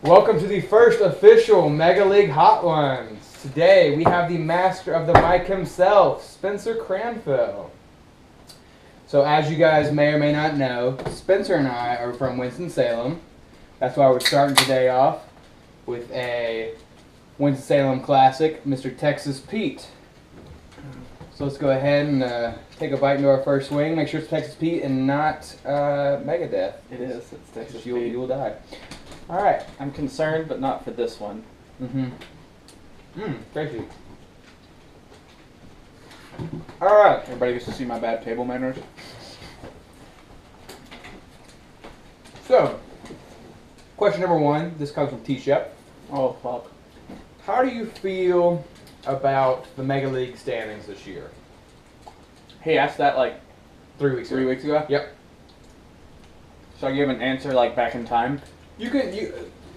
Welcome to the first official Megaleague HotOnes. Today we have the master of the mic himself, Spencer Cranfill. So as you guys may or may not know, Spencer and I are from Winston-Salem. That's why we're starting today off with a Winston-Salem classic, Mr. Texas Pete. So let's go ahead and take a bite into our first swing. Make sure it's Texas Pete and not Megadeth. It is. It's Texas Pete. You will die. All right. I'm concerned, but not for this one. Crazy. All right. Everybody gets to see my bad table manners. So, question number one. This comes from T-Shep. Oh, fuck. How do you feel about the Megaleague standings this year? He asked that like 3 weeks ago. 3 weeks ago? Yep. So I give an answer like back in time?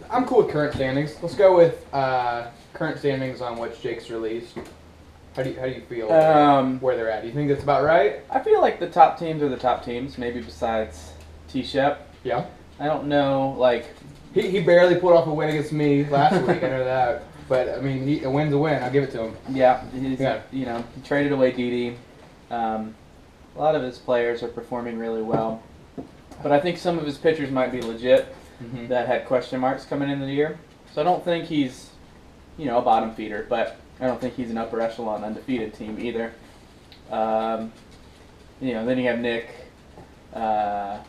I'm cool with current standings. Let's go with current standings on what Jake's released. How do you feel where they're at? Do you think that's about right? I feel like the top teams are the top teams, maybe besides T-Shep. Yeah. I don't know, like... He barely pulled off a win against me last week, I know that. But, I mean, a win's a win. I'll give it to him. Yeah, he traded away Didi. A lot of his players are performing really well. But I think some of his pitchers might be legit that had question marks coming into the year. So I don't think he's, a bottom feeder, but I don't think he's an upper echelon undefeated team either. Then you have Nick at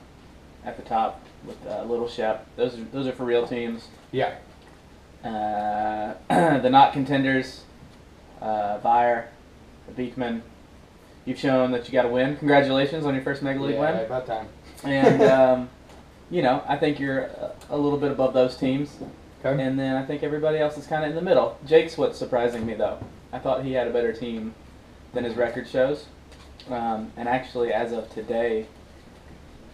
the top with Little Shep. Those are for real teams. Yeah. The not contenders, Vire, Beekman. You've shown that you got to win. Congratulations on your first Megaleague win. Yeah, about time. And I think you're a little bit above those teams. Okay. And then I think everybody else is kind of in the middle. Jake's what's surprising me though. I thought he had a better team than his record shows. And actually, as of today,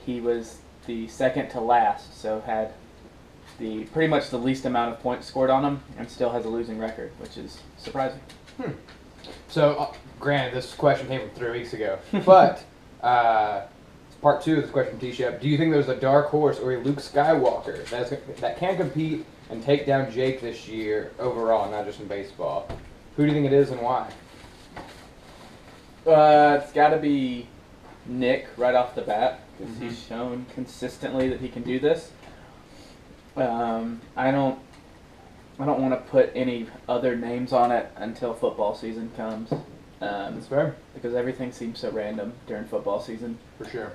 he was the second to last, so had pretty much the least amount of points scored on him, and still has a losing record, which is surprising. So, granted, this question came from 3 weeks ago, but part two of this question, T-Shep. Do you think there's a dark horse or a Luke Skywalker that can compete and take down Jake this year overall, not just in baseball? Who do you think it is and why? It's got to be Nick right off the bat, because he's shown consistently that he can do this. I don't want to put any other names on it until football season comes. That's fair. Because everything seems so random during football season. For sure.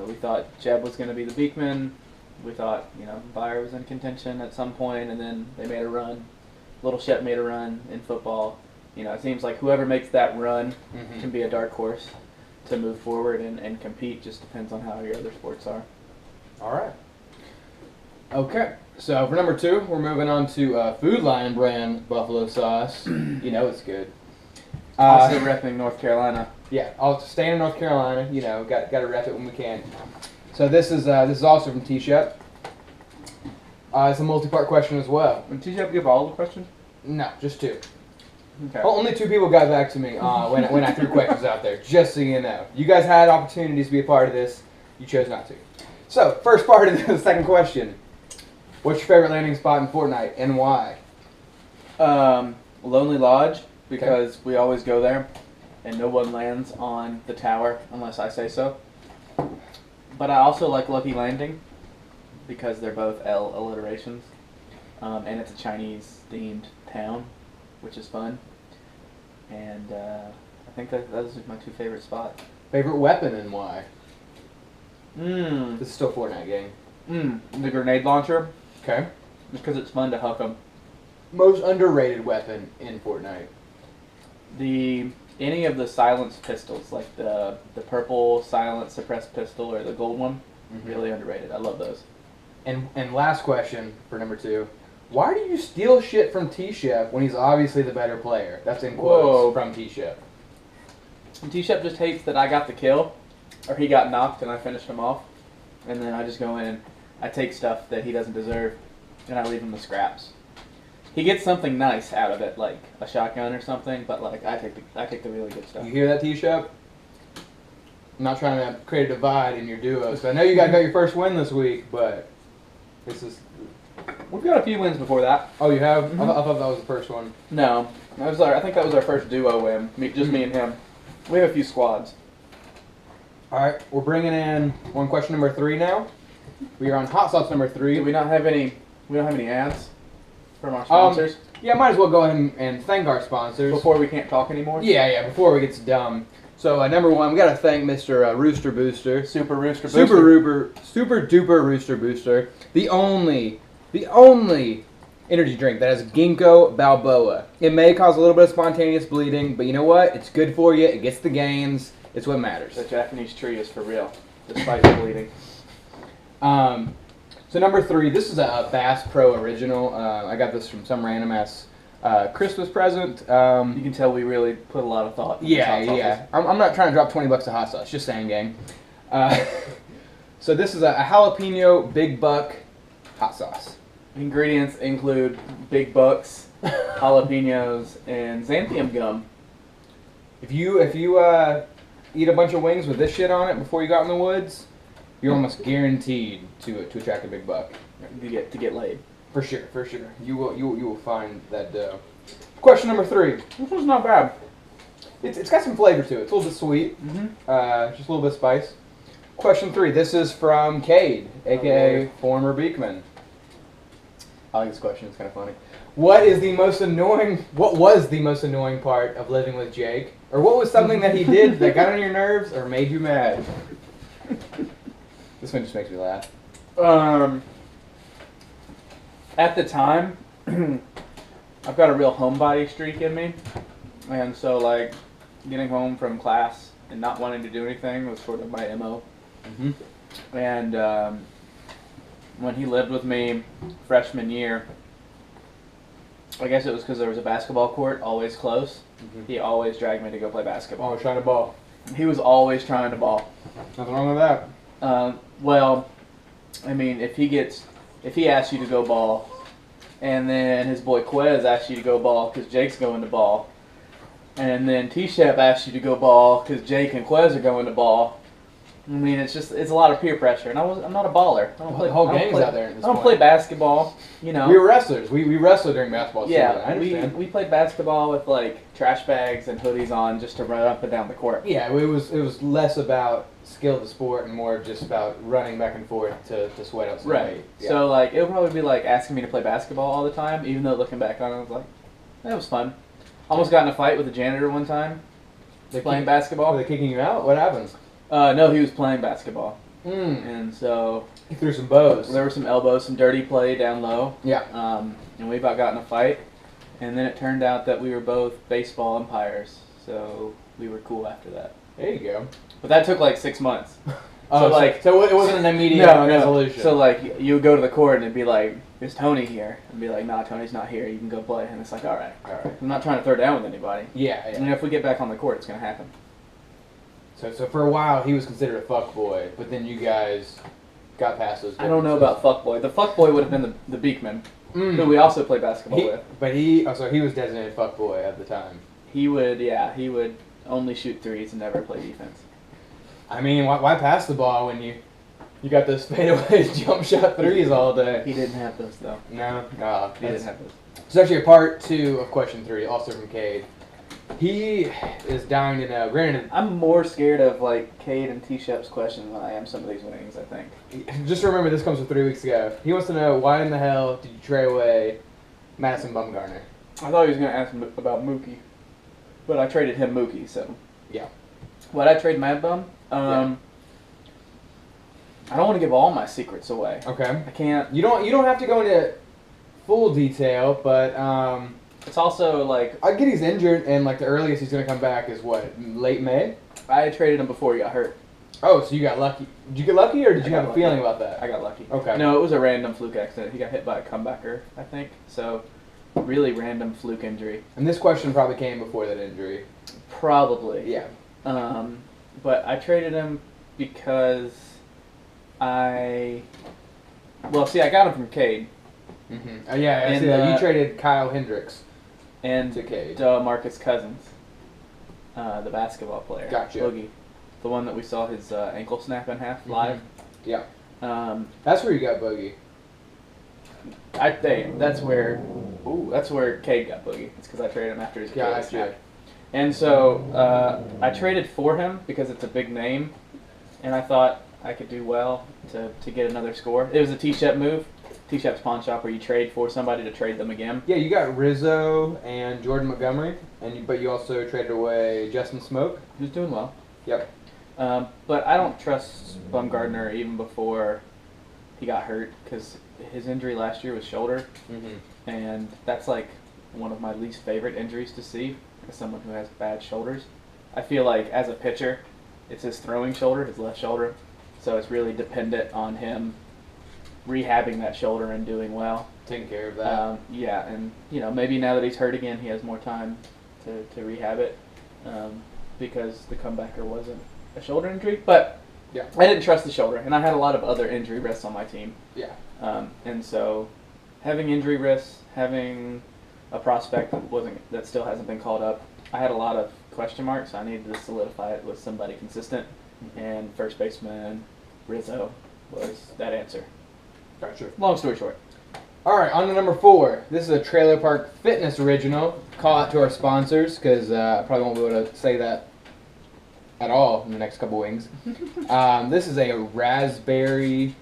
We thought Jeb was going to be the Beekman. We thought, Vire was in contention at some point, and then they made a run. Little Shep made a run in football. It seems like whoever makes that run can be a dark horse to move forward and compete. Just depends on how your other sports are. All right. Okay. So for number two, we're moving on to Food Lion brand buffalo sauce. It's good. Also repping North Carolina. Yeah, I'll stay in North Carolina. Got to rep it when we can. So this is also from T-Shep. It's a multi-part question as well. Did T-Shep give all the questions? No, just two. Okay. Only two people got back to me when I threw questions out there, just so you know. You guys had opportunities to be a part of this. You chose not to. So, first part of the second question. What's your favorite landing spot in Fortnite and why? Lonely Lodge, because we always go there and no one lands on the tower unless I say so. But I also like Lucky Landing because they're both L alliterations. And it's a Chinese-themed town, which is fun. And I think those are my two favorite spots. Favorite weapon and why? This is still a Fortnite game. The grenade launcher. Okay. Because it's fun to huck them. Most underrated weapon in Fortnite? Any of the silenced pistols, like the purple silent suppressed pistol or the gold one, really underrated. I love those. And last question for number two. Why do you steal shit from T-Shep when he's obviously the better player? That's in quotes from T-Shep. T-Shep just hates that I got the kill, or he got knocked and I finished him off. And then I just go in, I take stuff that he doesn't deserve, and I leave him the scraps. He gets something nice out of it, like a shotgun or something, but I take the really good stuff. You hear that, T-Shep? I'm not trying to create a divide in your duo. So I know you guys got your first win this week, but this is We've got a few wins before that. Oh, you have? I thought that was the first one. No, I think that was our first duo win. Just me and him. We have a few squads. All right, we're bringing in question number 3 now. We are on hot sauce number 3. Do we not have any? We don't have any ads from our sponsors. Yeah, might as well go ahead and thank our sponsors Before we can't talk anymore. Yeah, before we get to dumb. So number 1, we got to thank Mr. Rooster Booster, Super Rooster Booster, super duper Rooster Booster, the only energy drink that has ginkgo biloba. It may cause a little bit of spontaneous bleeding, but you know what? It's good for you. It gets the gains. It's what matters. The Japanese tree is for real, despite the bleeding. So number 3, this is a Bass Pro original. I got this from some random ass Christmas present. You can tell we really put a lot of thought into Yeah. I'm not trying to drop $20 of hot sauce. Just saying, gang. So this is a jalapeno big buck hot sauce. Ingredients include big bucks, jalapenos, and xanthium gum. If you eat a bunch of wings with this shit on it before you go out in the woods, you're almost guaranteed to attract a big buck. To get laid. For sure. You will find that dough. Question number 3. This one's not bad. It's got some flavor to it. It's a little bit sweet. Just a little bit of spice. Question 3. This is from Cade, aka former Beekman. I like this question. It's kind of funny. What was the most annoying part of living with Jake? Or what was something that he did that got on your nerves or made you mad? This one just makes me laugh. At the time, I've got a real homebody streak in me. And so, like, getting home from class and not wanting to do anything was sort of my MO. And when he lived with me freshman year, I guess it was because there was a basketball court always close. He always dragged me to go play basketball. Always trying to ball. He was always trying to ball. Nothing wrong with that. Well, I mean, if he asks you to go ball, and then his boy Quez asks you to go ball because Jake's going to ball, and then T-Shep asks you to go ball because Jake and Quez are going to ball, I mean, it's a lot of peer pressure, and I'm not a baller. I don't play, the whole gang's out there at this I don't point. play basketball, you know. We were wrestlers. We wrestled during basketball season. Yeah, I understand. we played basketball with like trash bags and hoodies on just to run up and down the court. Yeah, it was less about skill of the sport and more just about running back and forth to sweat out some weight. Yeah. So like it would probably be like asking me to play basketball all the time, even though looking back on it, I was like, that was fun. Almost got in a fight with a janitor one time. Playing basketball. Were they kicking you out? What happened? No, he was playing basketball. And so he threw some bows. There were some elbows, some dirty play down low. Yeah. And we about got in a fight. And then it turned out that we were both baseball umpires. So we were cool after that. There you go. But that took like 6 months. So it wasn't an immediate resolution. So like you would go to the court and it'd be like, is Tony here? And be like, nah, Tony's not here. You can go play. And it's like, all right. I'm not trying to throw down with anybody. Yeah. And if we get back on the court, it's gonna happen. So for a while he was considered a fuckboy, but then you guys got past those. I don't know about fuckboy. The fuckboy would have been the Beekman, who we also played basketball with. But he was designated fuckboy at the time. He would only shoot threes and never play defense. I mean, why pass the ball when you got those fadeaway jump shot threes all day? He didn't have those though. No, he didn't have those. It's actually a part 2 of question 3, also from Cade. He is dying to know. Granted, I'm more scared of like Cade and T-Shep's question than I am some of these wings, I think. Just remember, this comes from 3 weeks ago. He wants to know, why in the hell did you trade away Madison Bumgarner? I thought he was going to ask him about Mookie, but I traded him Mookie, so. Yeah. Why'd I trade Mad Bum? I don't want to give all my secrets away. Okay. I can't. You don't have to go into full detail, but it's also like I get he's injured, and like the earliest he's gonna come back is what, late May? I traded him before he got hurt. Oh, so you got lucky. Did you get lucky, or did you have a feeling about that? I got lucky. Okay. No, it was a random fluke accident. He got hit by a comebacker, I think. So, really random fluke injury. And this question probably came before that injury. Probably. Yeah. But I traded him because I got him from Cade. Mm-hmm. Yeah, I see that. You traded Kyle Hendricks and to Cade. Marcus Cousins, the basketball player. Gotcha. Boogie. The one that we saw his ankle snap in half live. Yeah. That's where you got Boogie. I think that's where Cade got boogie. It's because I traded him after his Achilles Gotcha. snap. And so I traded for him because it's a big name, and I thought I could do well to get another score. It was a T-Shep move. T-Shep's pawn shop where you trade for somebody to trade them again. Yeah, you got Rizzo and Jordan Montgomery, but you also traded away Justin Smoke. Who's doing well. Yep. But I don't trust Bumgardner even before he got hurt because his injury last year was shoulder, and that's like one of my least favorite injuries to see as someone who has bad shoulders. I feel like as a pitcher, it's his throwing shoulder, his left shoulder, so it's really dependent on him rehabbing that shoulder and doing well. Taking care of that. Yeah, and maybe now that he's hurt again, he has more time to rehab it because the comebacker wasn't a shoulder injury. But yeah, I didn't trust the shoulder, and I had a lot of other injury risks on my team. Yeah. And so having injury risks, having a prospect that still hasn't been called up, I had a lot of question marks. I needed to solidify it with somebody consistent, and first baseman Rizzo was that answer. Gotcha. Long story short. All right, on to number 4. This is a Trailer Park Fitness original. Call out to our sponsors because I probably won't be able to say that at all in the next couple wings. This is a raspberry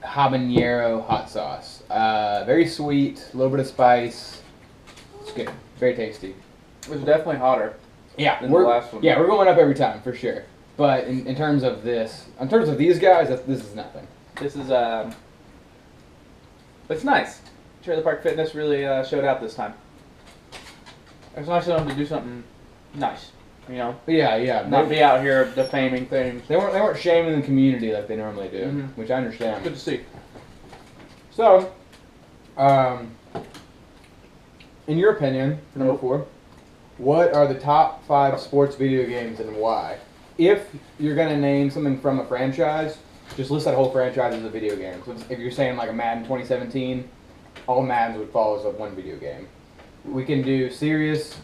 habanero hot sauce. Very sweet, a little bit of spice. It's good. Very tasty. It was definitely hotter Yeah, than the last one. Yeah, we're going up every time for sure. But in terms of this, in terms of these guys, this is nothing. This is it's nice. Trailer Park Fitness really showed out this time. It's nice of them to do something nice, Yeah. not be out here defaming things. They weren't shaming the community like they normally do, Mhm. which I understand. Good to see. So, in your opinion, for number 4, what are the top 5 sports video games and why? If you're gonna name something from a franchise, just list that whole franchise as a video game. So if you're saying like a Madden 2017, all Maddens would fall as one video game. We can do serious,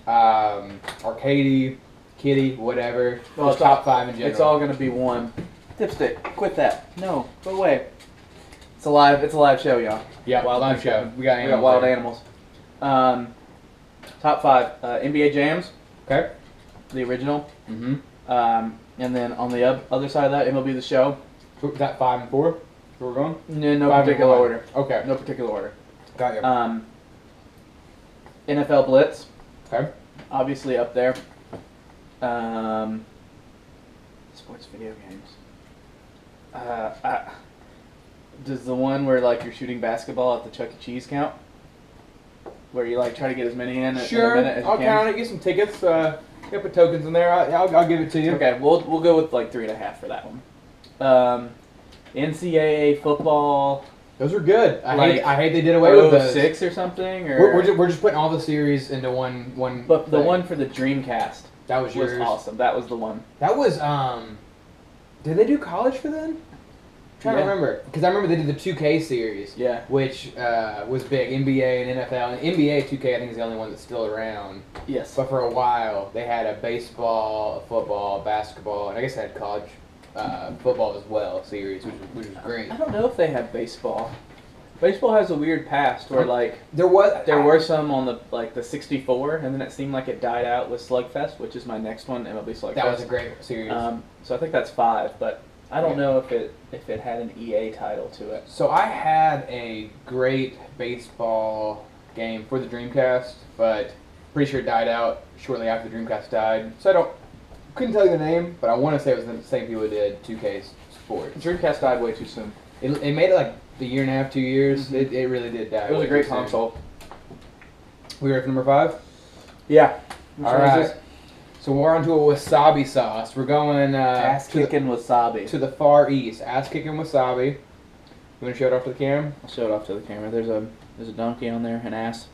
arcadey, kiddie, whatever. Well, Just top 5 in general. It's all gonna be one. Dipstick, quit that. No, go away. It's a live show, y'all. Yeah, live show. We got wild animals. Top 5 NBA Jams. Okay. The original. Mm-hmm. And then on the other side of that, MLB The Show. So that 5 and 4? Where we're going? No 5 and particular 1. order. Okay. No particular order. Got you. NFL Blitz. Okay. Obviously up there. Sports video games. Does the one where like you're shooting basketball at the Chuck E. Cheese count? Where you like try to get as many in a minute as you I'll can? count it. Get some tickets. You put tokens in there. I'll give it to you. Okay, we'll go with like 3.5 for that one. NCAA football. Those are good. Like, I hate they did away with those. 06 or something. Or We're just putting all the series into one. But the thing. one for the Dreamcast that was yours. awesome. That was the one. That was Did they do college for then? I'm trying to remember because I remember they did the 2K series. Yeah. Which was big. NBA and NFL. And NBA 2K I think is the only one that's still around. Yes. But for a while they had a baseball, a football, basketball, and I guess they had college football as well series, which was great. I don't know if they had baseball. Baseball has a weird past where like there were some on the 64, and then it seemed like it died out with Slugfest, which is my next one, MLB Slugfest. That was a great series. So I think that's 5, but I don't know if it had an EA title to it. So I had a great baseball game for the Dreamcast, but pretty sure it died out shortly after the Dreamcast died. So couldn't tell you the name, but I want to say it was the same people who did 2K Sports. Dreamcast died way too soon. It made it like a year and a half, 2 years. Mm-hmm. It really did die. It was a great console. We ready for number 5? Yeah. All right. So we're on to a wasabi sauce. We're going ass-kicking wasabi. To the far east. Ass-kicking wasabi. You want to show it off to the camera? I'll show it off to the camera. There's a donkey on there, an ass.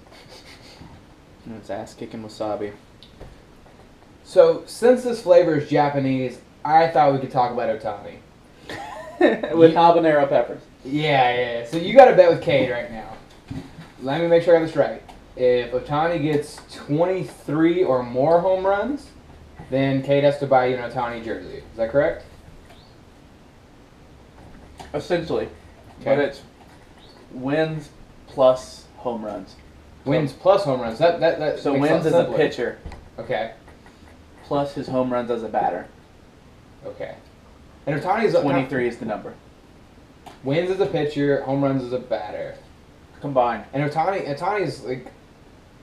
And it's ass-kicking wasabi. So, since this flavor is Japanese, I thought we could talk about otani. With habanero peppers. Yeah. So you got to bet with Cade right now. Let me make sure I got this right. If Otani gets 23 or more home runs, then Cade has to buy you an Otani jersey. Is that correct? Essentially. Okay. But wins plus home runs. Wins plus home runs. That So makes wins as sense. a pitcher Okay. plus his home runs as a batter. Okay. And Otani's 23 is the number. wins as a pitcher, home runs as a batter. Combined. And Otani's like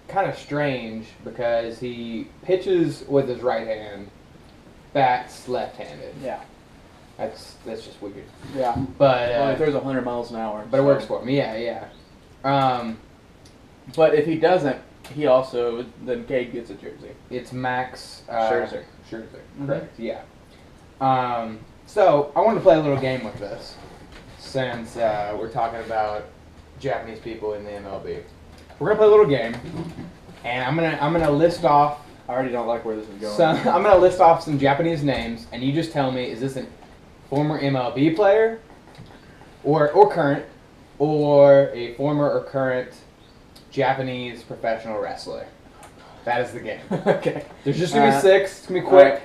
kind of strange because he pitches with his right hand, bats left-handed. Yeah. That's just weird. Yeah. But Well, he throws 100 miles an hour. but it works for him. Yeah. But if he doesn't, he also, then Cade gets a jersey. It's Max Scherzer. Scherzer. Correct. Yeah. So I wanted to play a little game with this, since we're talking about Japanese people in the MLB. We're gonna play a little game, and I'm gonna list off. I already don't like where this is going. I'm gonna list off some Japanese names, and you just tell me, is this a former MLB player, or current, or a former or current Japanese professional wrestler? That is the game. Okay. There's just gonna be 6. It's gonna be quick.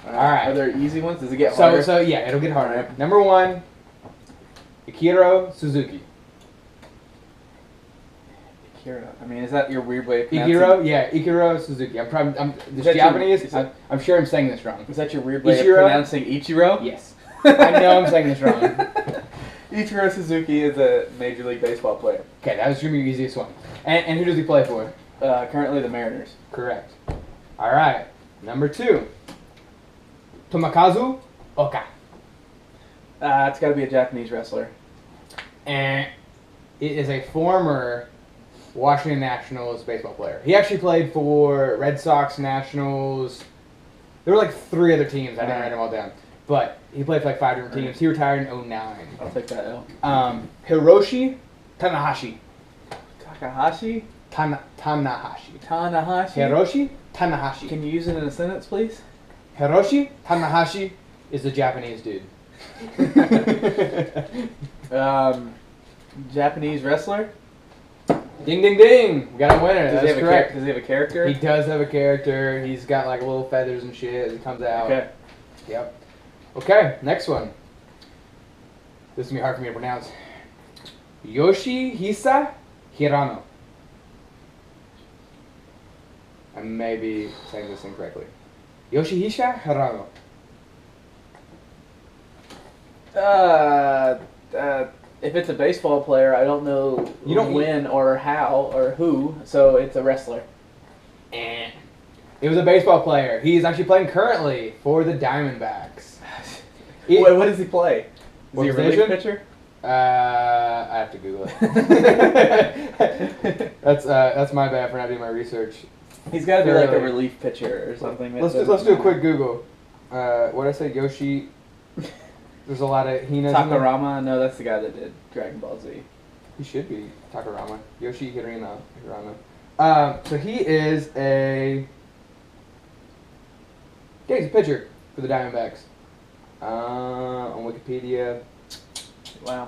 All right. Are there easy ones? Does it get harder? So yeah, it'll get harder. Number 1, Ichiro Suzuki. Akira. I mean, is that your weird way of pronouncing? Ichiro Suzuki. This that Japanese. your- I'm sure I'm saying this wrong. Is that your weird way Ichiro? of pronouncing Ichiro? Yes. I know I'm saying this wrong. Ichiro Suzuki is a Major League Baseball player. Okay, that was gonna be your easiest one. And who does he play for? Currently the Mariners. Correct. All right. Number 2, Tomokazu Oka. It's got to be a Japanese wrestler. And it is a former Washington Nationals baseball player. He actually played for Red Sox, Nationals. There were like 3 other teams. I didn't write them all down. But he played for like 5 different teams. He retired in 09. I'll take that L. Hiroshi Tanahashi. Takahashi? Tanahashi. Tanahashi? Hiroshi Tanahashi. Can you use it in a sentence, please? Hiroshi Tanahashi is the Japanese dude. Japanese wrestler? Ding, ding, ding. We got a winner. That's correct. Does he have a character? He does have a character. He's got like little feathers and shit as he comes out. Okay. Yep. Okay, next one. This is going to be hard for me to pronounce. Yoshihisa Hirano. I may be saying this incorrectly. Yoshihisa Hirano. If it's a baseball player, I don't know when or how or who, so it's a wrestler. It was a baseball player. He's actually playing currently for the Diamondbacks. Wait, what does he play? Is he a relief pitcher? I have to Google it. That's my bad for not doing my research. He's got to be like a relief pitcher or something. Let's do a quick Google. What did I say? Yoshi. There's a lot of Hinas. Takarama? No, that's the guy that did Dragon Ball Z. He should be Takarama. Yoshi Hirano. So he is he's a pitcher for the Diamondbacks. On Wikipedia. Wow.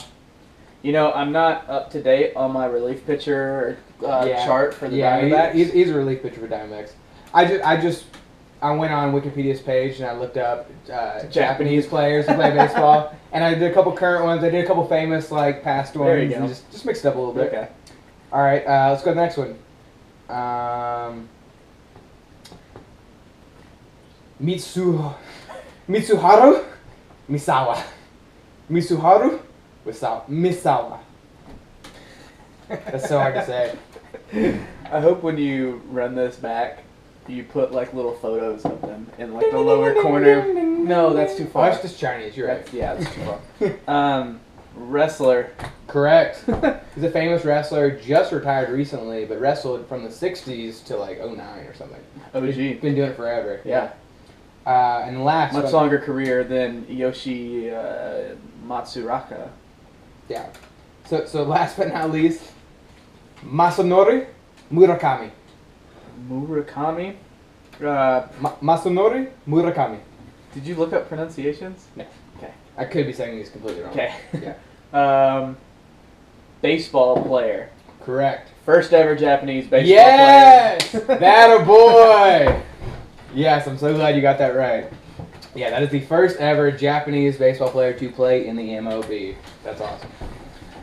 You know, I'm not up to date on my relief pitcher chart for the Diamondbacks. He's a relief pitcher for Diamondbacks. I went on Wikipedia's page and I looked up Japanese players who play baseball, and I did a couple current ones. I did a couple famous past ones. There you go. And just mixed it up a little bit. Okay. All right, let's go to the next one. Mitsuharu Misawa. Mitsuharu Misawa. That's so hard to say. I hope when you run this back, you put little photos of them in the lower corner. No, that's too far. Oh, that's just Chinese. You're right. Yeah, that's too far. Wrestler. Correct. He's a famous wrestler, just retired recently, but wrestled from the 60s to 09 or something. OG. He's been doing it forever. Yeah. And last... Much longer career than Yoshi Matsuraka. Yeah. So last but not least, Masanori Murakami. Murakami? Masanori Murakami. Did you look up pronunciations? No. Okay. I could be saying these completely wrong. Okay. Yeah. Baseball player. Correct. First ever Japanese baseball yes! Player. Yes! That a boy! Yes, I'm so glad you got that right. Yeah, that is the first ever Japanese baseball player to play in the MLB. That's awesome.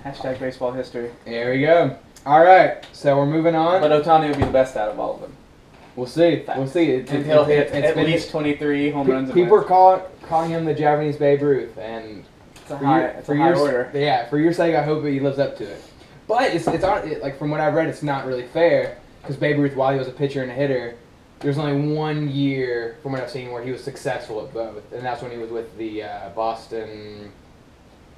Hashtag baseball history. There we go. All right, so we're moving on. But Ohtani will be the best out of all of them. We'll see. Facts. We'll see. And he'll hit at least 23 home runs. People are calling him the Japanese Babe Ruth, and it's a high order. Yeah, for your sake, I hope he lives up to it. But it's like from what I've read, it's not really fair because Babe Ruth, while he was a pitcher and a hitter, there's only 1 year from what I've seen where he was successful at both, and that's when he was with the Boston.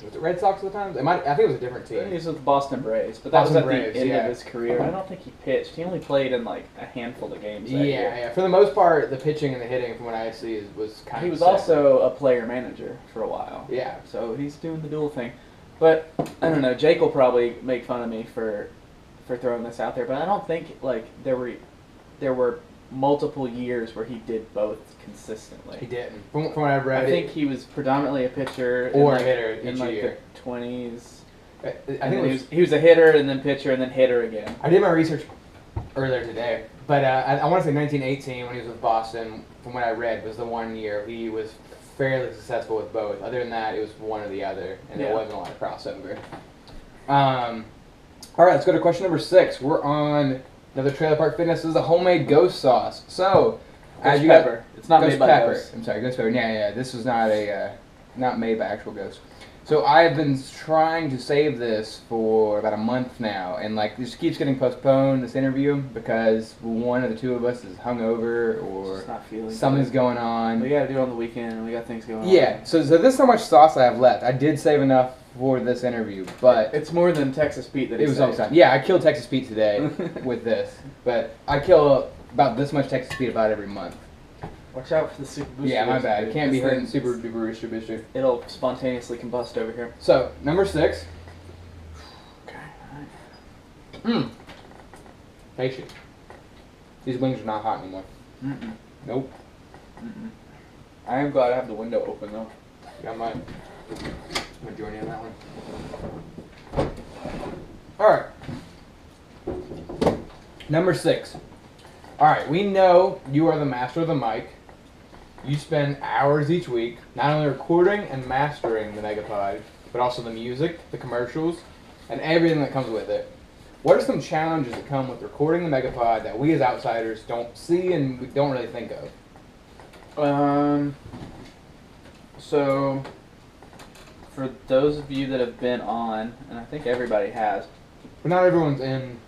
Was it Red Sox at the time? I think it was a different team. He was with the Boston Braves, but that was at the end yeah. of his career. I don't think he pitched. He only played in like a handful of games that year. Yeah. For the most part, the pitching and the hitting, from what I see, was kind of. He was separate. also a player manager for a while. Yeah. So he's doing the dual thing. But I don't know. Jake will probably make fun of me for throwing this out there, but I don't think like there were multiple years where he did both consistently. He didn't. From what I've read, I think he was predominantly a pitcher or a hitter in each like year. the 20s. I think he was a hitter and then pitcher and then hitter again. I did my research earlier today, but I want to say 1918 when he was with Boston. From what I read, was the 1 year he was fairly successful with both. Other than that, it was one or the other, and there wasn't a lot of crossover. All right, let's go to question number 6. We're on another Trailer Park Fitness. This is a homemade ghost sauce. So, Ghost pepper. It's not made by pepper. Ghost. I'm sorry, ghost pepper. Yeah. This was not made by actual ghost. So I have been trying to save this for about a month now, and like this keeps getting postponed, this interview, because one of the two of us is hungover or Just not feeling something's good. going on. We gotta do it on the weekend, and we got things going on. Yeah. So this is how much sauce I have left. I did save enough for this interview, but it's more than Texas Pete that it was all the time. Yeah, I killed Texas Pete today with this, but I kill about this much Texas Pete about every month. Watch out for the super booster. Yeah, my bad. It can't be This hurting thing- super duper rooster booster. It'll spontaneously combust over here. So number 6. Okay. Tasty. These wings are not hot anymore. Mm-mm. Nope. Mm-mm. I am glad I have the window open though. Got my majority on that one. Alright. Number 6. Alright, we know you are the master of the mic. You spend hours each week not only recording and mastering the Megapod, but also the music, the commercials, and everything that comes with it. What are some challenges that come with recording the Megapod that we as outsiders don't see and we don't really think of? So for those of you that have been on, and I think everybody has, But not everyone's in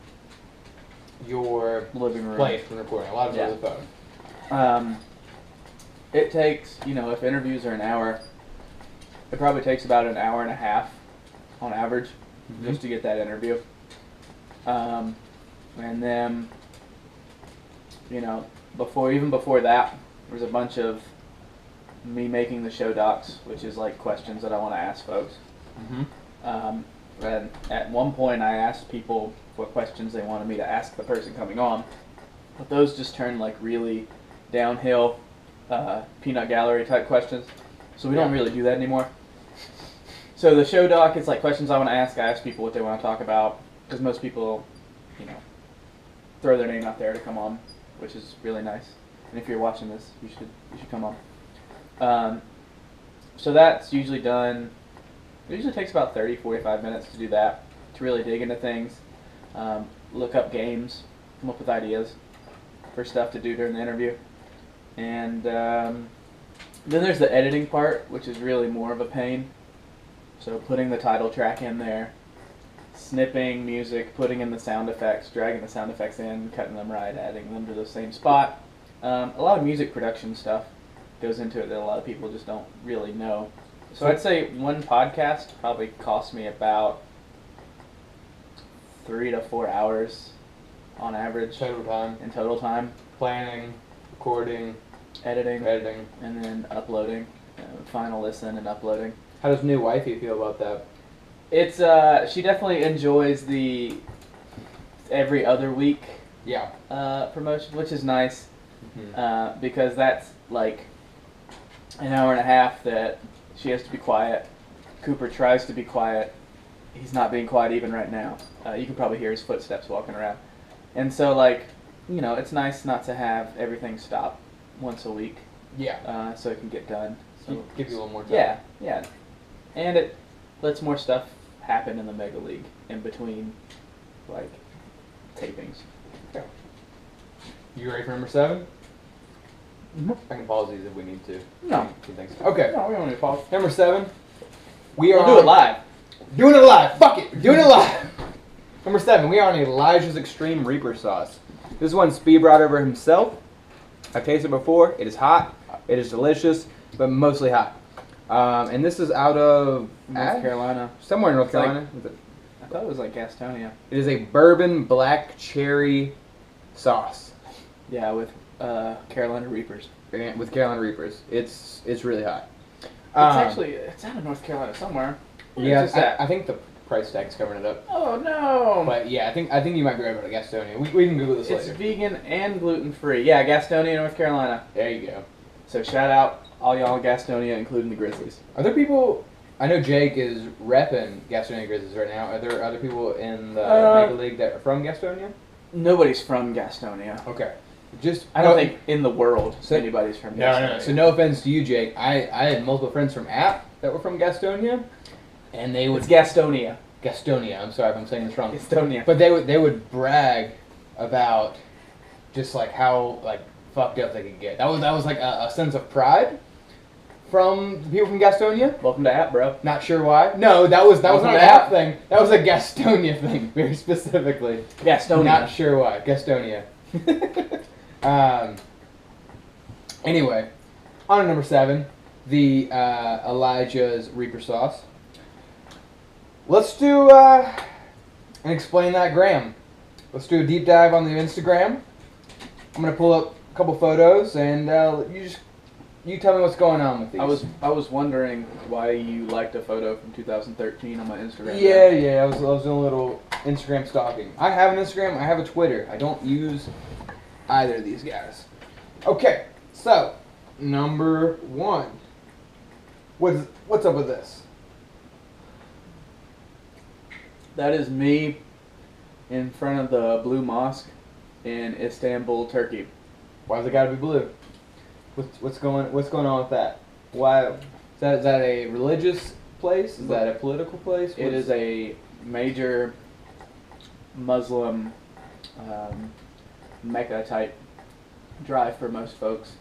your living room place when recording. A lot of it's on the phone. It takes, if interviews are an hour, it probably takes about an hour and a half on average just to get that interview. And then, before that, there's a bunch of me making the show docs, which is like questions that I want to ask folks. And at one point I asked people what questions they wanted me to ask the person coming on, but those just turned like really downhill peanut gallery type questions, so we don't really do that anymore. So the show doc is like questions I want to ask. I ask people what they want to talk about, because most people, throw their name out there to come on, which is really nice. And if you're watching this, you should come on. So that's usually done. It usually takes about 30-45 minutes to do that, to really dig into things, look up games, come up with ideas for stuff to do during the interview. And then there's the editing part, which is really more of a pain. So putting the title track in there, snipping music, putting in the sound effects, dragging the sound effects in, cutting them right, adding them to the same spot. A lot of music production stuff goes into it that a lot of people just don't really know. So I'd say one podcast probably cost me about 3 to 4 hours on average. In total time. Planning, recording, editing, and then uploading. Final listen and uploading. How does new wifey feel about that? It's she definitely enjoys the every other week promotion, which is nice, because that's like an hour and a half that she has to be quiet. Cooper tries to be quiet. He's not being quiet even right now. You can probably hear his footsteps walking around. And so, it's nice not to have everything stop once a week. Yeah. So it can get done. So give you a little more time. Yeah. And it lets more stuff happen in the Megaleague in between, like, tapings. Okay. You ready for number 7? Mm-hmm. I can pause these if we need to. No. Okay. No, we don't need to pause. Number 7. We'll do it live. Doing it live. Fuck it. Doing it live. Number 7. We are on Elijah's Extreme Reaper Sauce. This one Spee brought over himself. I've tasted it before. It is hot. It is delicious, but mostly hot. And this is out of North Carolina. Somewhere in North It's like- Carolina. I thought it was like Gastonia. It is a bourbon black cherry sauce. Yeah, with Carolina Reapers. With Carolina Reapers. It's really hot. It's out of North Carolina somewhere. Yeah, I think the price tag's covering it up. Oh no! But yeah, I think you might be right about Gastonia. We can Google this It's later. vegan and gluten free. Yeah, Gastonia, North Carolina. There you go. So shout out all y'all in Gastonia, including the Grizzlies. Are there people? I know Jake is repping Gastonia Grizzlies right now. Are there other people in the Megaleague that are from Gastonia? Nobody's from Gastonia. Okay. I don't think in the world So- anybody's from Gastonia. No. So no offense to you, Jake. I had multiple friends from App that were from Gastonia, and they would It's Gastonia. Gastonia. I'm sorry if I'm saying this wrong. Gastonia. But they would brag about just like how like fucked up they could get. That was like a sense of pride from the people from Gastonia. Welcome to App, bro. Not sure why. No, that was not an Welcome to app App. thing. That was a Gastonia thing, very specifically. Gastonia. Not sure why. Gastonia. Anyway, on to number 7, the Elijah's Reaper Sauce. Let's do and explain that gram. Let's do a deep dive on the Instagram. I'm gonna pull up a couple photos and you tell me what's going on with these. I was wondering why you liked a photo from 2013 on my Instagram. Yeah. I was doing a little Instagram stalking. I have an Instagram. I have a Twitter. I don't use either of these guys. Okay, so number 1. What's up with this? That is me in front of the Blue Mosque in Istanbul, Turkey. Why's it gotta be blue? What's going on with that? Why is that a religious place? Is that a political place? It is a major Muslim Mecca type drive for most folks,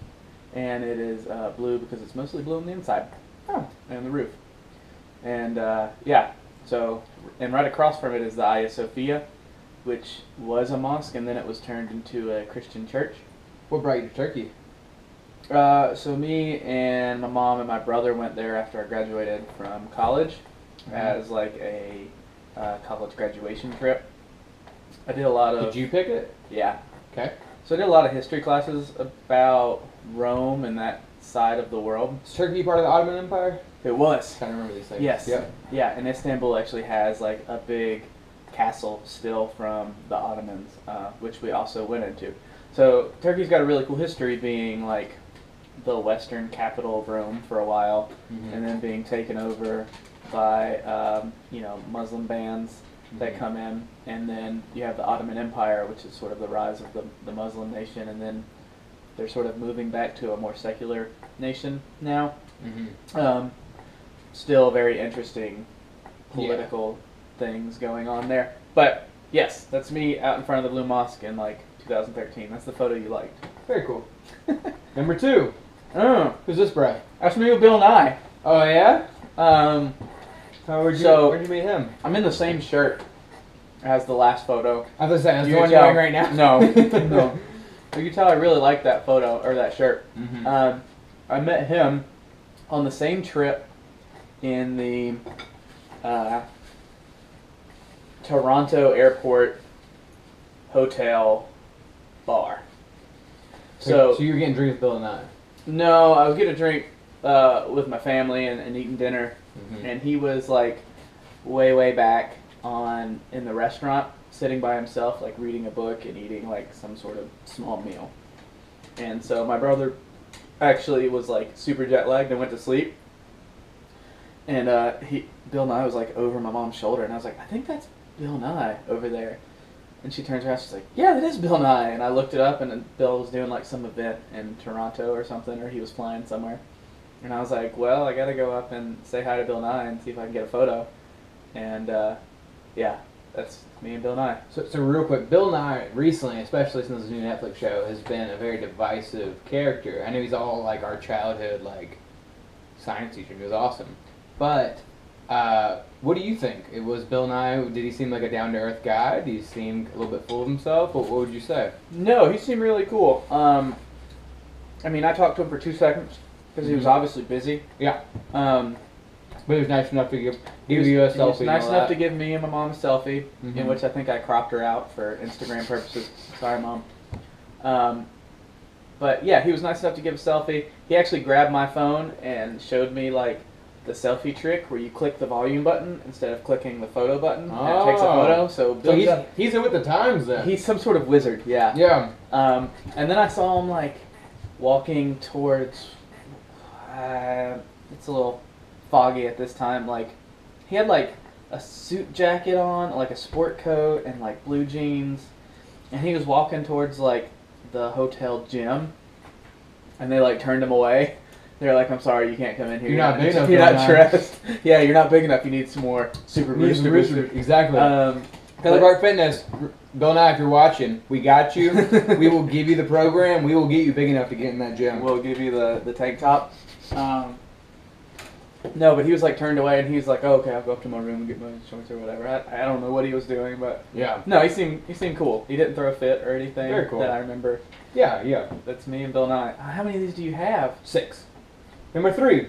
and it is blue because it's mostly blue on the inside and the roof. And so right across from it is the Hagia Sophia, which was a mosque and then it was turned into a Christian church. What brought you to Turkey? So me and my mom and my brother went there after I graduated from college as like a college graduation trip. I did a lot of... Did you pick it? Yeah. Okay. So I did a lot of history classes about Rome and that side of the world. Is Turkey part of the Ottoman Empire? It was. I can't remember these things. Yes. Yep. Yeah, and Istanbul actually has like a big castle still from the Ottomans, which we also went into. So Turkey's got a really cool history, being like the western capital of Rome for a while, and then being taken over by Muslim bands that come in, and then you have the Ottoman Empire, which is sort of the rise of the Muslim nation, and then they're sort of moving back to a more secular nation now. Still very interesting political things going on there. But yes, that's me out in front of the Blue Mosque in like 2013. That's the photo you liked. Very cool. Number 2. Who's this, Brad? That's me with Bill Nye. Oh yeah. Where'd you meet him? I'm in the same shirt as the last photo. I was saying, that's You the one can you're tell- wearing right now. No, no. You can tell I really like that photo or that shirt. I met him on the same trip in the Toronto Airport Hotel bar. So you were getting drinks with Bill and I. No, I was getting a drink with my family and eating dinner, and he was like way back in the restaurant, sitting by himself, like reading a book and eating like some sort of small meal. And so my brother actually was like super jet lagged and went to sleep. And Bill Nye was like over my mom's shoulder, and I was like, I think that's Bill Nye over there. And she turns around, she's like, yeah, that is Bill Nye. And I looked it up, and then Bill was doing like some event in Toronto or something, or he was flying somewhere. And I was like, well, I gotta go up and say hi to Bill Nye and see if I can get a photo. And yeah, that's me and Bill Nye. So real quick, Bill Nye recently, especially since the new Netflix show, has been a very divisive character. I know he's all like our childhood like science teacher. He was awesome, but what do you think? It was Bill Nye. Did he seem like a down to earth guy? Did he seem a little bit full of himself? What would you say? No, he seemed really cool. I mean, I talked to him for 2 seconds because he was obviously busy. Yeah. But he was nice enough to give you a selfie. He was nice enough to give me and my mom a selfie, in which I think I cropped her out for Instagram purposes. Sorry, Mom. But yeah, he was nice enough to give a selfie. He actually grabbed my phone and showed me like the selfie trick where you click the volume button instead of clicking the photo button. And it takes a photo. So he's in with the times then. He's some sort of wizard. Yeah. Yeah. And then I saw him like walking towards. It's a little foggy at this time. Like he had like a suit jacket on, like a sport coat, and like blue jeans, and he was walking towards like the hotel gym, and they like turned him away. They're like, "I'm sorry, you can't come in here. You're not big enough. You're not dressed. Yeah, you're not big enough. You need some more super booster." Exactly. Art Fitness, Bill Nye, if you're watching, we got you. We will give you the program. We will get you big enough to get in that gym. We'll give you the tank top. No, but he was like turned away, and he was like, "Oh, okay, I'll go up to my room and get my shorts or whatever." I don't know what he was doing, but yeah. No, he seemed cool. He didn't throw a fit or anything. Very cool. That I remember. Yeah. That's me and Bill Nye. How many of these do you have? 6. Number 3.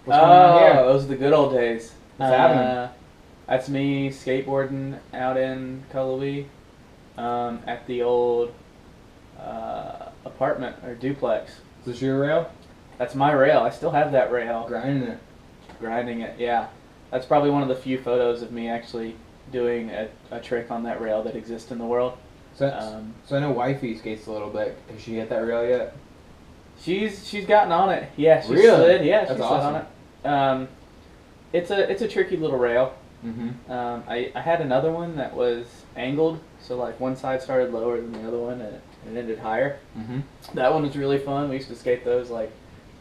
What's going on here? Those are the good old days. What's happening? That's me skateboarding out in Cullowhee, at the old apartment or duplex. Is this your rail? That's my rail. I still have that rail. Grinding it, yeah. That's probably one of the few photos of me actually doing a trick on that rail that exists in the world. So I know Wifey skates a little bit. Has she hit that rail yet? She's gotten on it. Yeah, she really? slid. Yeah, that's she awesome. slid on it. It's a tricky little rail. Mm-hmm. I had another one that was angled, so like one side started lower than the other one, and it ended higher. Mm-hmm. That one was really fun. We used to skate those, like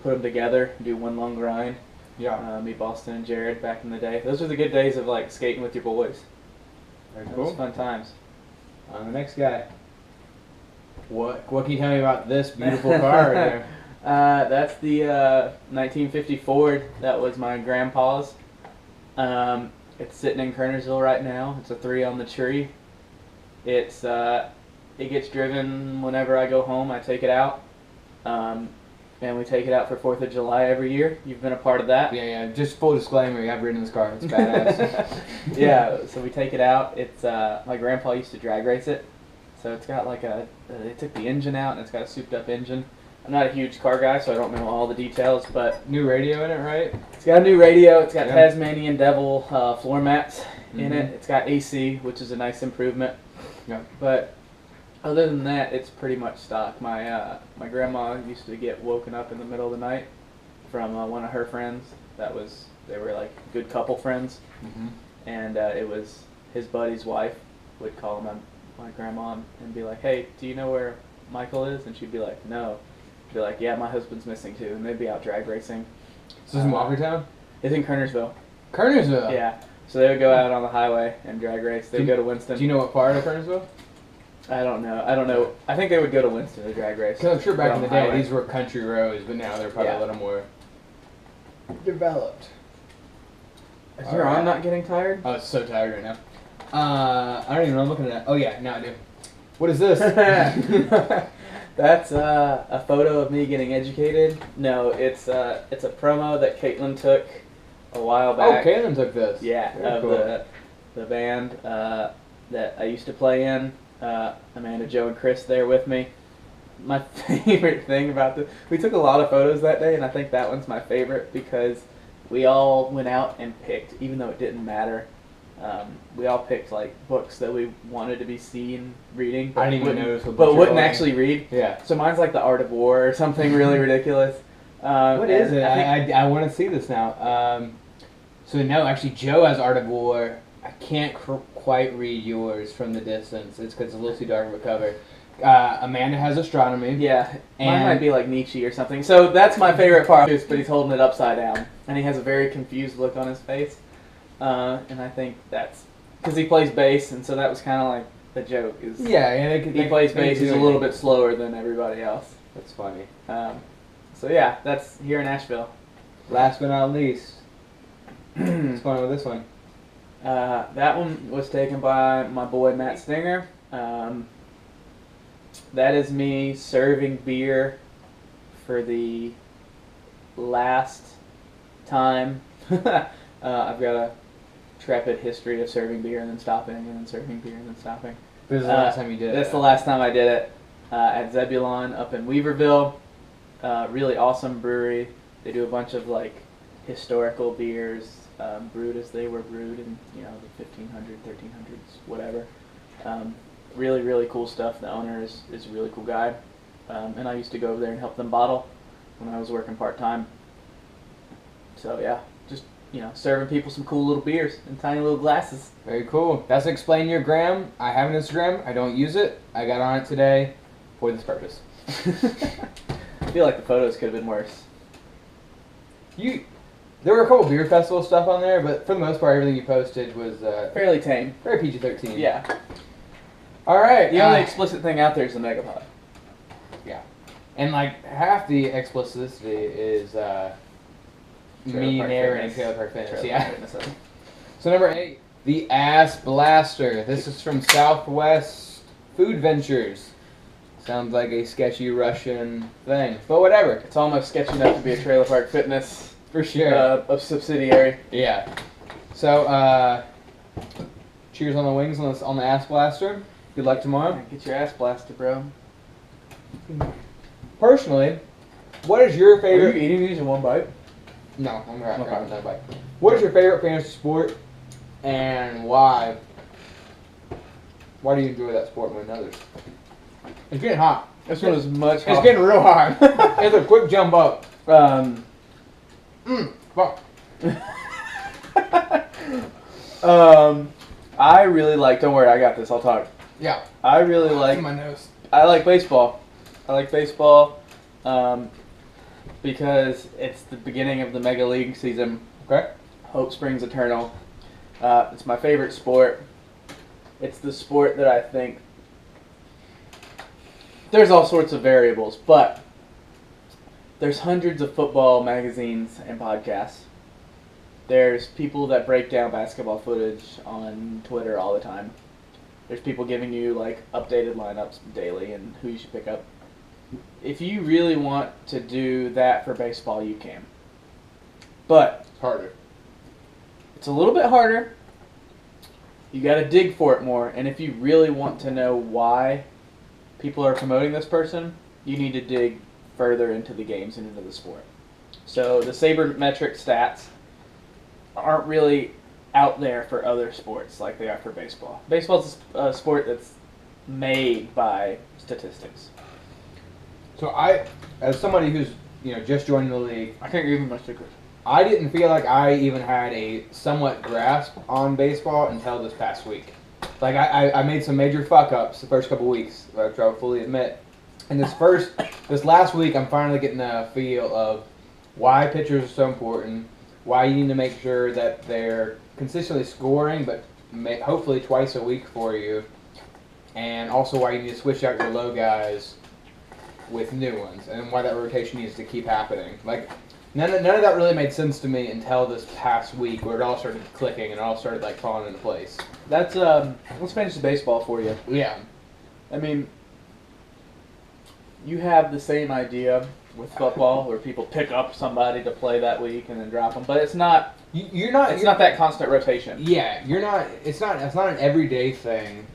put them together, do one long grind. Yeah. Me, Boston, and Jared back in the day. Those were the good days of like skating with your boys. Very That cool. was fun times. On the next guy. What can you tell me about this beautiful car right there? That's the 1950 Ford. That was my grandpa's. It's sitting in Kernersville right now. It's a 3 on the tree. It gets driven whenever I go home. I take it out. And we take it out for 4th of July every year. You've been a part of that. Yeah. Just full disclaimer, I've ridden this car. It's badass. Yeah, so we take it out. It's my grandpa used to drag race it. So it's got like they took the engine out, and it's got a souped up engine. I'm not a huge car guy, so I don't know all the details, but New radio in it, right? it's got a new radio. It's got Tasmanian Devil floor mats in it. It's got AC, which is a nice improvement. Yeah. But other than that, it's pretty much stock. My grandma used to get woken up in the middle of the night from one of her friends. They were like good couple friends, and it was his buddy's wife would call my grandma and be like, "Hey, do you know where Michael is?" And she'd be like, "No." She'd be like, "Yeah, my husband's missing too," and they'd be out drag racing. This is in Walkertown? It's in Kernersville. Kernersville? Yeah. So they would go out on the highway and drag race. They'd go to Winston. Do you know what part of Kernersville? I don't know. I think they would go to Winston to drag race. Because I'm sure back in the day these were country roads, but now they're probably a little more developed. Is your arm not getting tired? Oh, it's so tired right now. I don't even know what I'm looking at. Oh yeah, now I do. What is this? That's a photo of me getting educated. No, it's a promo that Caitlin took a while back. Oh, Caitlin took this. Yeah, very of cool. the band that I used to play in. Amanda, Joe, and Chris there with me. My favorite thing about this, we took a lot of photos that day, and I think that one's my favorite because we all went out and picked, even though it didn't matter. We all picked like books that we wanted to be seen reading, I didn't even notice what but wouldn't actually read. Yeah. So mine's like The Art of War or something really ridiculous. What is it? I want to see this now. So no, actually, Joe has Art of War. I can't quite read yours from the distance. It's because it's a little too dark of a cover. Amanda has astronomy. Yeah, and mine might be like Nietzsche or something. So that's my favorite part. But he's holding it upside down, and he has a very confused look on his face. and I think that's because he plays bass, and so that was kind of like the joke. Is he plays bass? He's a little bit slower than everybody else. That's funny. So yeah, that's here in Asheville. Last but not least, what's going on with this one? That one was taken by my boy Matt Stinger. That is me serving beer for the last time. I've got a trepid history of serving beer and then stopping and then serving beer and then stopping. This is the last time you did it. That's the last time I did it at Zebulon up in Weaverville. Really awesome brewery. They do a bunch of like historical beers, brewed as they were brewed in the 1500s, 1300s, whatever. Really, really cool stuff. The owner is a really cool guy, and I used to go over there and help them bottle when I was working part-time. So yeah, just serving people some cool little beers in tiny little glasses. Very cool. That's Explain Your Gram. I have an Instagram. I don't use it. I got on it today for this purpose. I feel like the photos could have been worse. There were a couple beer festival stuff on there, but for the most part, everything you posted was fairly tame. Very PG-13. Yeah. All right. The only explicit thing out there is the Megapod. Yeah. And like half the explicitity is me narrating Trailer Park Fitness. Yeah. So number 8, the Ass Blaster. This is from Southwest Food Ventures. Sounds like a sketchy Russian thing, but whatever. It's almost sketchy enough to be a Trailer Park Fitness. For sure. A subsidiary. Yeah. So, cheers on the wings on the Ass Blaster. Good luck tomorrow. Yeah, get your ass blasted, bro. Personally, what is your favorite... Are you eating these in one bite? No, I'm grabbing another bite. What is your favorite fantasy sport, and why? Why do you enjoy that sport more than others? It's getting hot. This one is much hotter. It's getting real hot. It's a quick jump up. Fuck. I really like. Don't worry, I got this. I'll talk. Yeah. I really like. My nose. I like baseball. I like baseball because it's the beginning of the Megaleague season. Okay. Hope springs eternal. It's my favorite sport. It's the sport that I think. There's all sorts of variables, but there's hundreds of football magazines and podcasts. There's people that break down basketball footage on Twitter all the time. There's people giving you like updated lineups daily and who you should pick up. If you really want to do that for baseball, you can. But it's harder. It's a little bit harder. You got to dig for it more. And if you really want to know why people are promoting this person, you need to dig further into the games and into the sport. So the sabermetric stats aren't really out there for other sports like they are for baseball. Baseball's a sport that's made by statistics. So as somebody who's just joining the league, I can't give you my stickers. I didn't feel like I even had a somewhat grasp on baseball until this past week. Like I made some major fuck ups the first couple weeks, which I'll fully admit. And this last week, I'm finally getting a feel of why pitchers are so important, why you need to make sure that they're consistently scoring, but hopefully twice a week for you, and also why you need to switch out your low guys with new ones, and why that rotation needs to keep happening. Like none of that really made sense to me until this past week, where it all started clicking and it all started like falling into place. That's let's finish the baseball for you. Yeah, I mean, you have the same idea with football, where people pick up somebody to play that week and then drop them, but it's not. You're not that constant rotation. Yeah, you're not. It's not an everyday thing,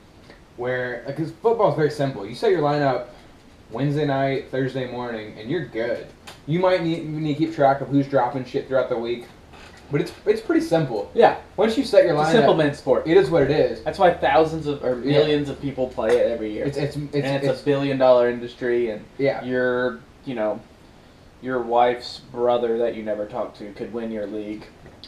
where because football is very simple. You set your lineup Wednesday night, Thursday morning, and you're good. You might need to keep track of who's dropping shit throughout the week, but it's pretty simple. Yeah. Once you set your lineup, it's a simple men's sport. It is what it is. That's why thousands of or millions of people play it every year. It's a $1 billion industry, and your wife's brother that you never talked to could win your league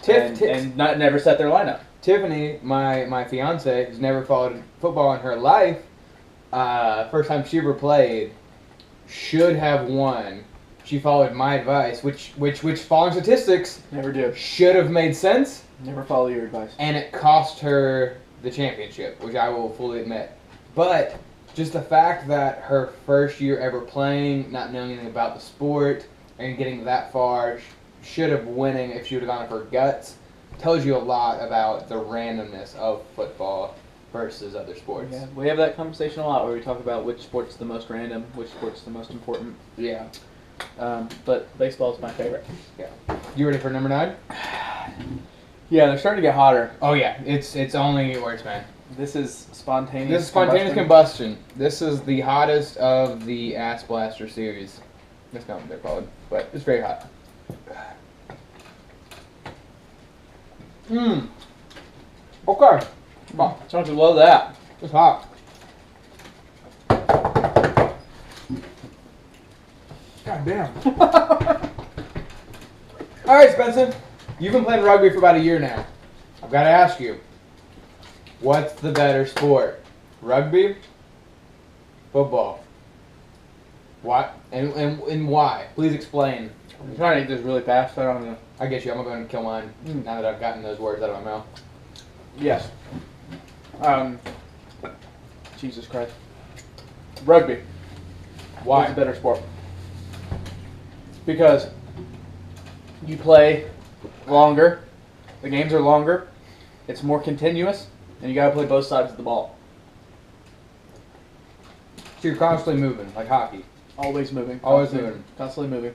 and never set their lineup. Tiffany, my fiance, who's never followed football in her life, first time she ever played, should have won. she followed my advice, which following statistics Never do. should have made sense, Never follow your advice. and it cost her the championship, which I will fully admit. But just the fact that her first year ever playing, not knowing anything about the sport, and getting that far, should have winning if she would have gone for her guts, tells you a lot about the randomness of football versus other sports. Yeah, we have that conversation a lot where we talk about which sport's the most random, which sport's the most important. Yeah. But baseball is my favorite. Yeah. You ready for number 9? Yeah, they're starting to get hotter. Oh yeah, it's only get worse, man. This is spontaneous. This is spontaneous combustion. This is the hottest of the Ass Blaster series. That's not what they're called, but it's very hot. Okay. Come on. Don't you love that? It's hot. God damn. All right, Spencer. You've been playing rugby for about a year now. I've got to ask you, what's the better sport? Rugby? Football? What? And why? Please explain. I'm trying to eat this really fast. I don't know. I get you. I'm going to kill mine now that I've gotten those words out of my mouth. Yes. Jesus Christ. Rugby. Why? It's a better sport. Because you play longer, the games are longer, it's more continuous, and you got to play both sides of the ball. So you're constantly moving, like hockey. Always moving. Always moving. Constantly moving.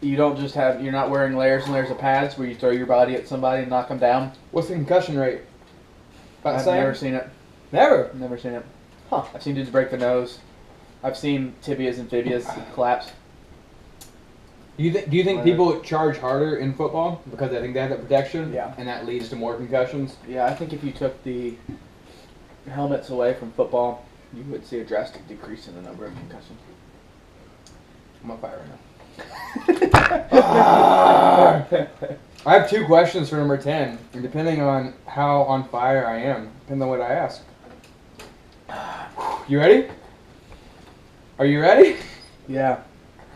You don't just have, you're not wearing layers and layers of pads where you throw your body at somebody and knock them down. What's the concussion rate? About the I've same? never seen it. Never? Never seen it. Huh. I've seen dudes break the nose. I've seen tibias and fibias collapse. Do you think people charge harder in football because they think they have that protection? Yeah. And that leads to more concussions? Yeah, I think if you took the helmets away from football, you would see a drastic decrease in the number of concussions. I'm on fire right now. I have 2 questions for number 10, and depending on how on fire I am, depends on what I ask. You ready? Are you ready? Yeah.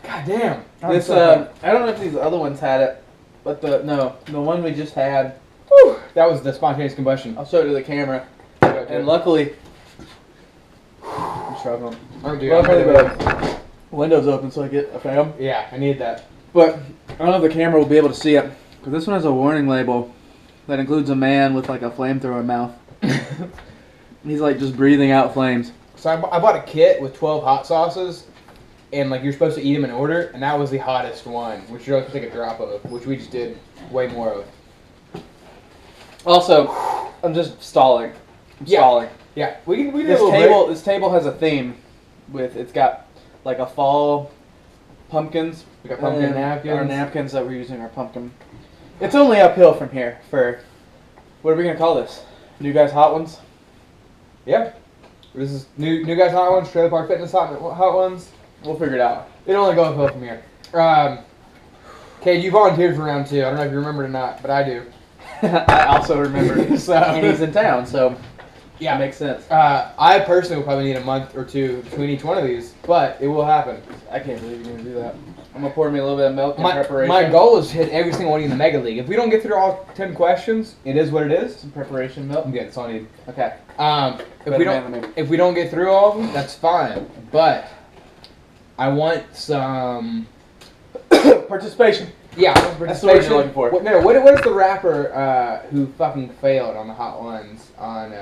God damn. This I don't know if these other ones had it, but the one we just had. Whew, that was the spontaneous combustion. I'll show it to the camera. And luckily, I'm struggling. I'm doing Luckily, the window's open so I get a fan. Yeah, I need that. But I don't know if the camera will be able to see it, because this one has a warning label that includes a man with like a flamethrower mouth. He's like just breathing out flames. So I bought a kit with 12 hot sauces, and like you're supposed to eat them in order, and that was the hottest one, which you're supposed to take a drop of, which we just did way more of. Also, I'm just stalling. Stalling. Yeah, we did a This little table, this table has a theme. It's got like a fall pumpkins. We got pumpkin napkins. Our napkins that we're using are pumpkin. It's only uphill from here for, what are we gonna call this? NewGuy's Hot Ones? Yeah. This is NewGuy's Hot Ones, Trailer Park Fitness Hot Ones. We'll figure it out. It only go uphill from here. Kate, you volunteered for round 2. I don't know if you remember or not, but I do. I also remember. So, and he's in town, so yeah, that makes sense. I personally will probably need a month or 2 between each one of these, but it will happen. I can't believe you're going to do that. I'm going to pour me a little bit of milk in preparation. My goal is to hit every single one in the Megaleague. If we don't get through all 10 questions, it is what it is. Some preparation milk? I'm good, that's all I need. Okay. If we don't get through all of them, that's fine. But I want some participation. Yeah, that's the word you're looking for. What is the rapper who fucking failed on the Hot Ones on?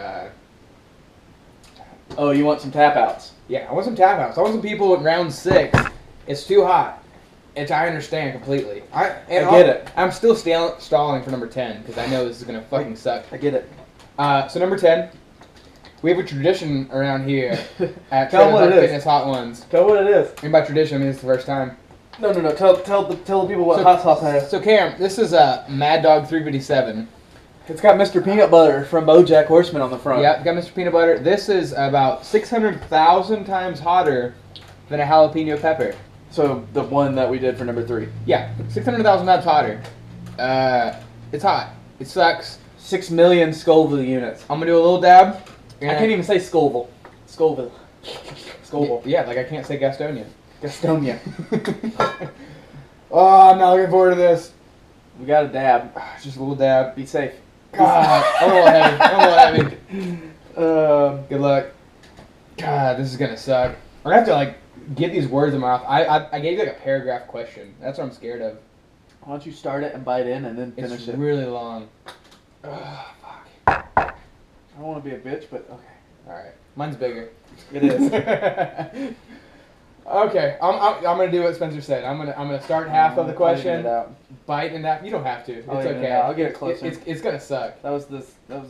Oh, you want some tap outs? Yeah, I want some tap outs. I want some people in round 6. It's too hot. I understand completely. I get it. I'm still stalling for number 10 because I know this is gonna fucking suck. I get it. So number 10, we have a tradition around here at Tell them what it is. Fitness Hot Ones. Tell what it is. And by tradition, I mean it's the first time. No. Tell the people what hot sauce I have. So Cam, this is a Mad Dog 357. It's got Mr. Peanut Butter from BoJack Horseman on the front. Yeah, got Mr. Peanut Butter. This is about 600,000 times hotter than a jalapeno pepper. So the one that we did for number 3. Yeah, 600,000 times hotter. It's hot. It sucks. 6 million Scoville units. I'm gonna do a little dab. I can't even say Scoville. Scoville. Yeah, like I can't say Gastonia. Gastonia. Oh, I'm not looking forward to this. We got a dab. Just a little dab. Be safe. God, I'm a little heavy. I'm a little heavy. Good luck. God, this is gonna suck. I'm gonna have to like get these words in my mouth. I gave you like a paragraph question. That's what I'm scared of. Why don't you start it and bite in and then finish It's it? really long. Ugh, fuck. I don't want to be a bitch, but okay. All right, mine's bigger. It is. Okay, I'm gonna do what Spencer said. I'm gonna start half of the question, I'll even it out. bite in that. You don't have to. It's I'll even okay. it out. I'll get it closer. It's gonna suck. That was the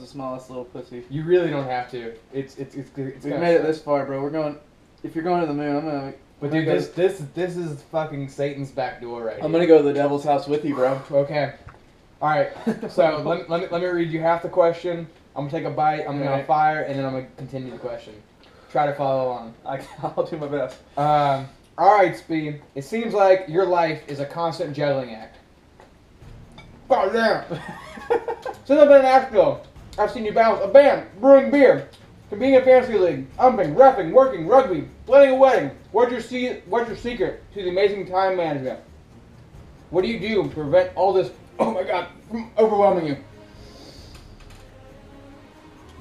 smallest little pussy. You really don't have to. It's We've gonna made it suck. this far, bro. We're going. If you're going to the moon, I'm gonna. But dude, this is fucking Satan's back door right I'm here. gonna go to the devil's house with you, bro. Okay. All right. So let me read you half the question. I'm gonna take a bite. I'm gonna Alright. fire, and then I'm gonna continue the question. Try to follow along. I'll do my best. All right, Spee. It seems like your life is a constant juggling act. God damn. Since I've been in Asheville, I've seen you balance a band, brewing beer, competing in fantasy league, umping, reffing, working, rugby, planning a wedding. What's your secret to the amazing time management? What do you do to prevent all this, oh my God, from overwhelming you?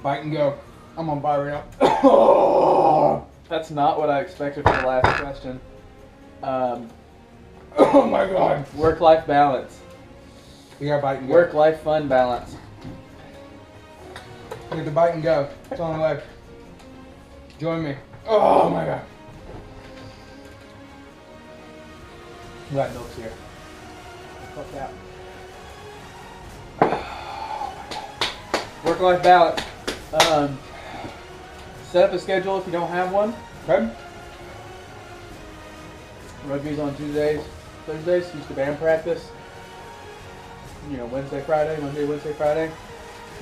Bite and go. I'm on fire right now. That's not what I expected for the last question. Oh my God. Work-life balance. We got bite and go. Work-life fun balance. We have to bite and go. It's on the way. Join me. Oh my God. We got milks here. Fuck that. Work-life balance. Set up a schedule if you don't have one. Okay. Rugby's on Tuesdays, Thursdays. Used to band practice. You know, Wednesday, Friday, Monday, Wednesday, Friday.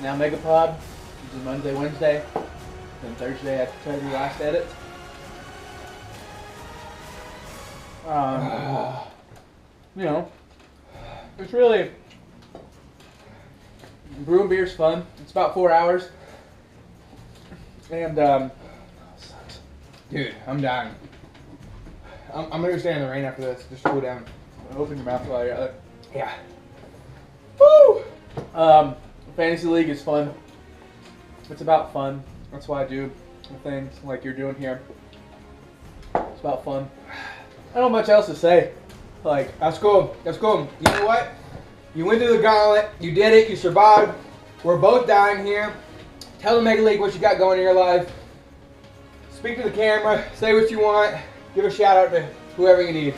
Now Megapod, which is Monday, Wednesday. Then Thursday I try to do last edits. You know, it's really brewing beer's fun. It's about 4 hours, and Dude, I'm dying. I'm gonna go stay in the rain after this. Just cool down. open your mouth while you're at it. Yeah. Woo! Fantasy League is fun. It's about fun. That's why I do things like you're doing here. It's about fun. I don't have much else to say. Like, That's cool. That's cool. You know what? You went through the gauntlet. You did it. You survived. We're both dying here. Tell the Megaleague what you got going in your life. Speak to the camera. Say what you want. Give a shout out to whoever you need.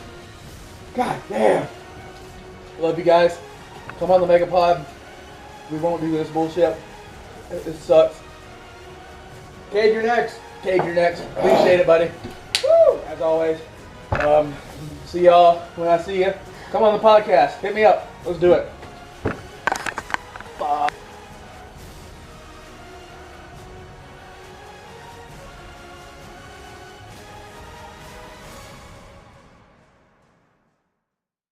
God damn. love you guys. Come on the Megapod. We won't do this bullshit. It sucks. Cade, you're next. Cade, you're next. Appreciate it, buddy. Woo! As always. See y'all when I see you. Come on the podcast. Hit me up. Let's do it.